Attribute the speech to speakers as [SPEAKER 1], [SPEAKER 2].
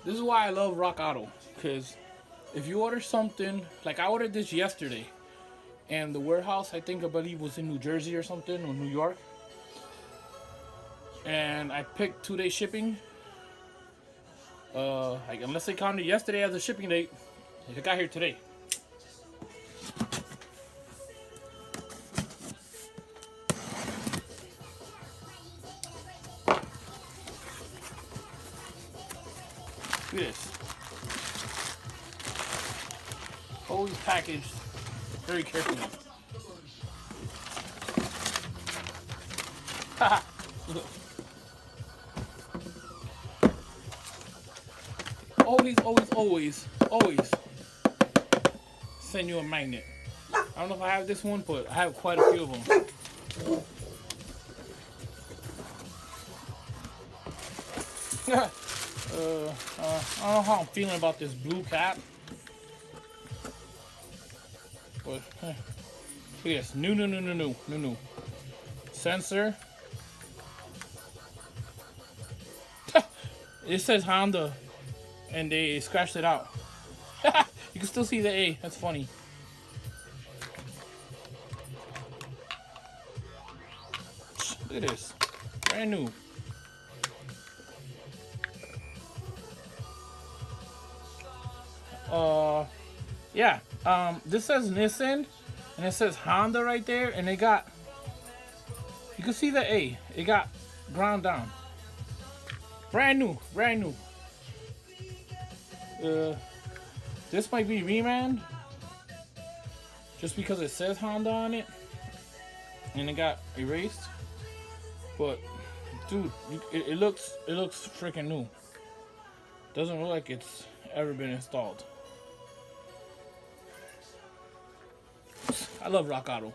[SPEAKER 1] This is why I love RockAuto, because if you order something, like I ordered this yesterday, and the warehouse I believe was in New Jersey or something, or New York, and I picked 2-day shipping. Like unless they counted yesterday as a shipping date, it got here today. Look at this. Always packaged very carefully. Haha. always send you a magnet. I don't know if I have this one, but I have quite a few of them. I don't know how I'm feeling about this blue cap. But look at this. New. Sensor. It says Honda, and they scratched it out. You can still see the A. That's funny. Look at this. Brand new. Yeah. This says Nissan, and it says Honda right there, and they got. You can see the A. It got ground down. Brand new. This might be reman, just because it says Honda on it, and it got erased. But dude, it looks freaking new. Doesn't look like it's ever been installed. I love RockAuto.